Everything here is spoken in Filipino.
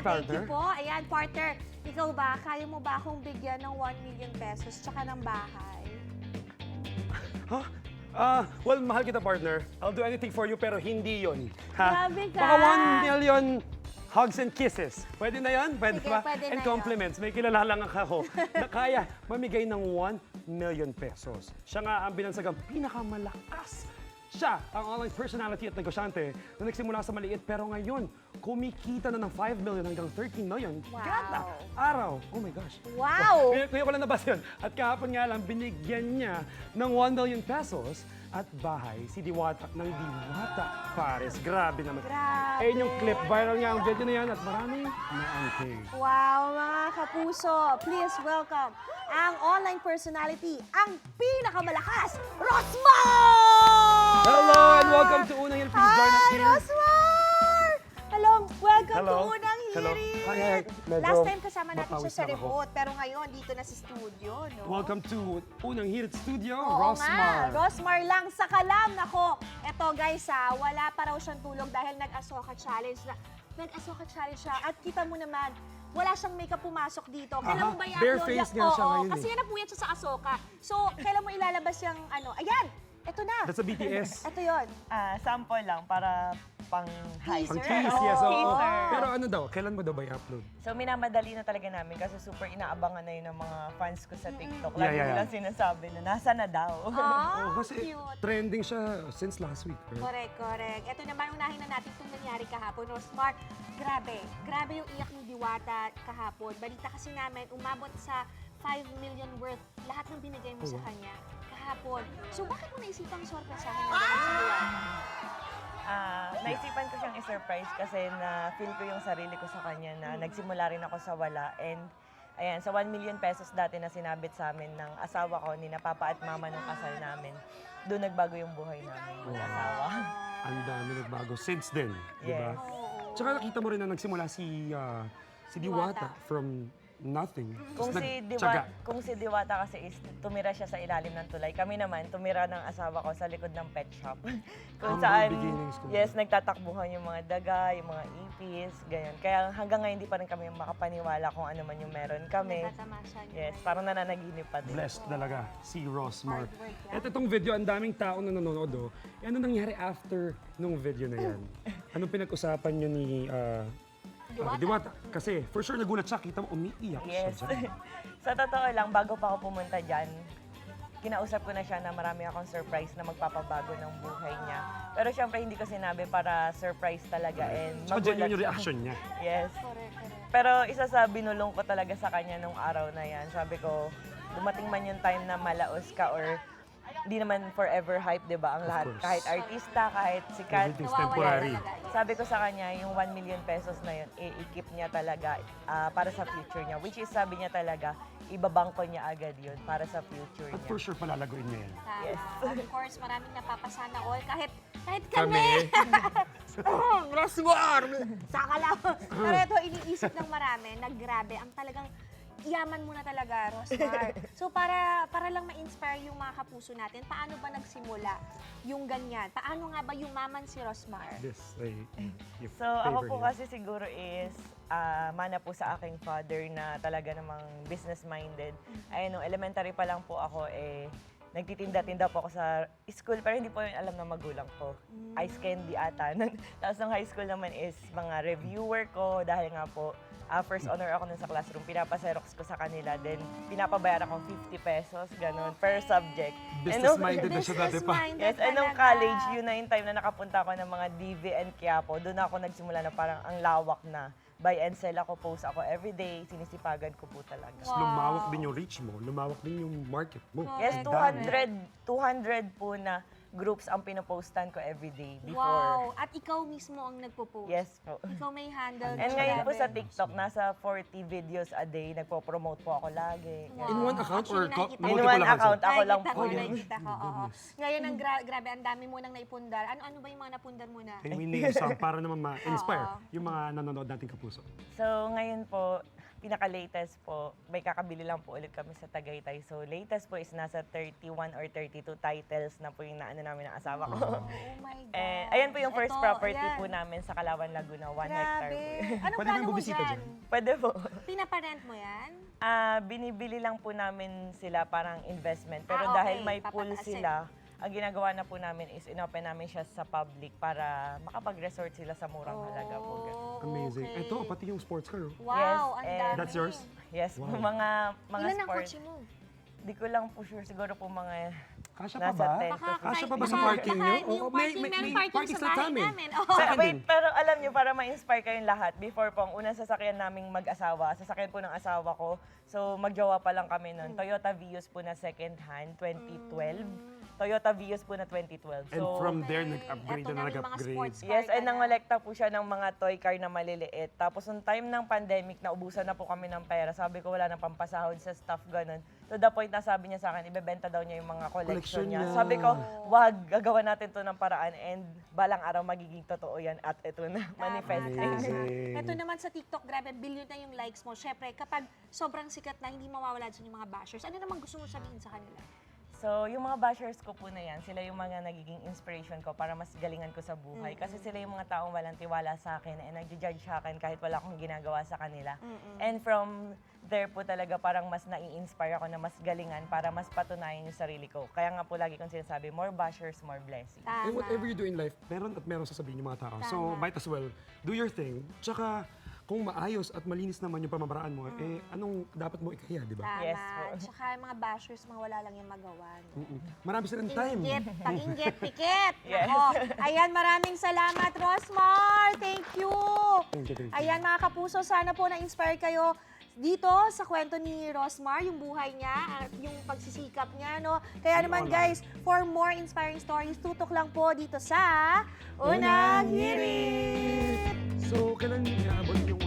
thank you partner. po. Ayan, partner. Ikaw ba, kaya mo ba akong bigyan ng 1 million pesos tsaka ng bahay? Huh? Well, mahal kita, partner. I'll do anything for you, pero hindi yun. Grabe ka. Baka 1 million hugs and kisses. Pwede na yan? Pwede Sige, ba? pwede And na compliments. May kilala lang ako na kaya mamigay ng 1 million pesos. Siya nga ang binansagang pinakamalakas. Siya ang online personality at negosyante na nagsimula sa maliit pero ngayon kumikita na ng 5 million hanggang 13 million. Wow. Kada araw. Oh my gosh. Wow! Kuya ko lang nabasa yun. At kahapon nga lang, binigyan niya ng 1 million pesos at bahay si Diwata ng Diwata Paris. Grabe naman. Grabe. Ayun yung clip. Viral nga ang video na yan at maraming naangking. Wow, mga kapuso, please welcome ang online personality, ang pinakamalakas, Rosmar! Hello and welcome to Unang Hirit. Please join us Hi, here. Rosmar! Hello, welcome Hello. to Unang Hello. Hirit. Hi, hi. Medyo Last time kasama natin siya mapawis sa lang ako. remote, pero ngayon dito na sa studio, no? Welcome to Unang Hirit Studio, Oo Rosmar. nga, Rosmar lang sa kalam. Nako, eto guys wala pa raw siyang tulog dahil nag-Asoka Challenge na. Nag-Asoka Challenge siya at kita mo naman, wala siyang makeup pumasok dito. Kailan mo ba i-upload? Bare-face nga siya Oo, ngayon kasi eh. yan napuyat siya sa Asoka. So, kailan mo ilalabas yung ayan, eto na. That's a BTS. Eto yun. Sample lang para pang hype. Pang Teaser. tease, yes. oo. Teaser. Pero ano daw, kailan mo daw ba i-upload? So minamadali na talaga namin kasi super inaabangan na yun ng mga fans ko sa TikTok. Yeah, Lagi yeah, nilang sinasabi na nasa na daw. Ah, Oh, kasi cute. trending siya since last week. Right? Correct, correct. Ito naman, unahin na natin itong nangyari kahapon. Rosmar, grabe yung iyak ni Diwata kahapon. Balita kasi namin, umabot sa 5 million worth lahat ng binigay mo sa kanya kahapon. So bakit mo naisipang sorpresahin na ganun si Diwata? Naisipan ko siyang i-surprise kasi na-feel ko yung sarili ko sa kanya na nagsimula rin ako sa wala. And ayan, sa 1 million pesos dati na sinabit sa amin ng asawa ko, ni na papa at mama nung kasal namin, doon nagbago yung buhay namin, yung asawa. Ang dami nagbago since then, di ba? Yes. Tsaka nakita mo rin na nagsimula si Diwata from nothing. Kung Tapos si, nagtyaga. kung si Diwata kasi is tumira siya sa ilalim ng tulay. Kami naman, tumira ng asawa ko sa likod ng pet shop. Kung Ang saan, beginnings ko. yes, nagtatakbuhan yung mga daga, yung mga ipis, ganyan. Kaya hanggang ngayon, hindi pa rin kami makapaniwala kung ano man yung meron kami. Nagtatamasan niyo. Yes, parang nananaginip pa din. Blessed talaga si Rosmar. Hard work yan. At itong video, ang daming tao na nanonood. Oh. Eh, ano nangyari after nung video na yan? Anong pinag-usapan nyo ni Diwata? Kasi for sure nagulat siya, kita mo umiiyak Yes. siya dyan. Sa totoo lang, bago pa ako pumunta dyan, kinausap ko na siya na marami akong surprise na magpapabago ng buhay niya. Pero syempre, hindi ko sinabi para surprise talaga and Tsaka magulat genuine yung siya. reaction niya. Yes. Correct, correct. Pero isa sa binulong ko talaga sa kanya nung araw na yan, sabi ko, dumating man yung time na malaos ka or di naman forever hype, di ba? Ang lahat, course. kahit artista, kahit sikat. Everything's Nawawala temporary. talaga. Sabi ko sa kanya, yung 1 million pesos na yun, i-keep niya talaga para sa future niya. Which is, sabi niya talaga, ibabangko niya agad yun para sa future At niya. for sure palalaguin niya yan. Tama. Yes. Of course, maraming napapasana all. Kahit kami. Kami. Rosmar! Saka lang. Pero ito, iniisip ng marami na grabe. Ang talagang yaman mo na talaga, Rosmar. So para lang ma-inspire yung mga kapuso natin, paano ba nagsimula yung ganyan? Paano nga ba yumaman si Rosmar? This, ay, yung So, ako favor po niya. kasi siguro is mana po sa aking father na talaga namang business-minded. Ay, nung elementary pa lang po ako, nagtitinda-tinda po ako sa school, pero hindi po yun alam ng magulang ko. Ice candy ata. Tapos ng high school naman is mga reviewer ko, dahil nga po, first honor ako nun sa classroom, pinapaserox ko sa kanila, then pinapabayaran akong 50 pesos, ganun, per subject. And nung- Business-minded na siya dati pa. Business-minded Yes, and nung talaga. college, yun na yung time na nakapunta ako ng mga DV and Quiapo, doon ako nagsimula na parang ang lawak na. Buy and sell ako, post ako everyday, sinisipagan ko po talaga. Tapos lumawak din yung reach mo, lumawak din yung market mo. Yes, Correct. 200 po na groups ang pinopostan ko everyday before. Wow! At ikaw mismo ang nagpo-post. Yes po. Ikaw may handle. And siya ngayon po grabe. sa TikTok, nasa 40 videos a day, nagpo-promote po ako lagi. Wow. In one account or Actually, nakikita ko. In multiple one accounts? account, ako lang Nakikita po ko, yun. nakikita ko, oo. Ngayon, ang grabe, ang dami mo nang naipundar. Ano ba yung mga napundar mo na? Can we name some para naman ma-inspire Oo. yung mga nanonood nating kapuso? So ngayon po, pinaka-latest po, may kakabili lang po ulit kami sa Tagaytay. So latest po is nasa 31 or 32 titles na po yung naano namin ng asawa ko. Oh my God. And ayan po yung first Ito, property ayan. po namin sa Kalawan, Laguna, 1 hectare Grabe. po. Anong Pwede plano kayong mo bumisita dyan? dyan. Pwede po. Pinaparent mo yan? Binibili lang po namin sila parang investment. Pero Ah, dahil okay. may pool Papataasin. sila, ang ginagawa na po namin is inopen namin siya sa public para makapag-resort sila sa murang halaga po. Oh, Amazing. okay. Ito, pati yung sports car. Oh. Wow, Yes, ang and- dami. That's yours? Yes, Wow. mga Ilan ang sport. kotse mo? Di ko lang po sure, siguro po mga Kasya pa nasa ba? 10 to Kasya pa ba baka- sa parking nyo? Yung Oo, parking, meron parking sa bahay namin. Oh. So, Akin wait, din. pero alam nyo, para ma-inspire kayong lahat, before po, ang unang sasakyan naming mag-asawa, sasakyan po ng asawa ko. So, magjowa pa lang kami nun. Toyota Vios po na second hand, 2012. Toyota Vios po na 2012. And So, from there, nag-upgrade Eto na yung mga nag-upgrade. sports car yes, ka and na. nangolekta po siya ng mga toy car na maliliit. Tapos, nung time ng pandemic, naubusan na po kami ng pera. Sabi ko, wala nang pampasahod sa staff, ganun. To the point na sabi niya sa akin, ibebenta daw niya yung mga Collection collection niya. niya. Sabi ko, wag, gagawa natin to ng paraan and balang araw magiging totoo yan at ito na, manifesting. Amazing. Ito naman sa TikTok, grabe, billion na yung likes mo. Syempre, kapag sobrang sikat na, hindi mawawala dyan yung mga bashers. Ano naman gusto mo sabihin sa kanila? So, yung mga bashers ko po na yan, sila yung mga nagiging inspiration ko para mas galingan ko sa buhay. Kasi sila yung mga taong walang tiwala sa akin and nag-judge sa akin kahit wala akong ginagawa sa kanila. And from there po talaga parang mas nai-inspire ako na mas galingan para mas patunayan yung sarili ko. Kaya nga po lagi kong sinasabi, more bashers, more blessings. Tama. And whatever you do in life, meron at meron sasabihin yung mga tao. So, might as well, do your thing. Tsaka, kung maayos at malinis naman yung pamamaraan mo, eh, anong dapat mo ikaya, di ba? Tama. Yes po. Tsaka yung mga bashers, mga wala lang yung magawa. No? Marami silang time. Inggit, pag-inggit, pikit. Yes. Ako. Ayan, maraming salamat, Rosmar. Thank you. Thank you, thank you. Ayan, mga kapuso, sana po na-inspire kayo dito sa kwento ni Rosmar, yung buhay niya, at yung pagsisikap niya, no? Kaya naman, guys, for more inspiring stories, tutok lang po dito sa Unang Hirit! So, kailan niya abot yung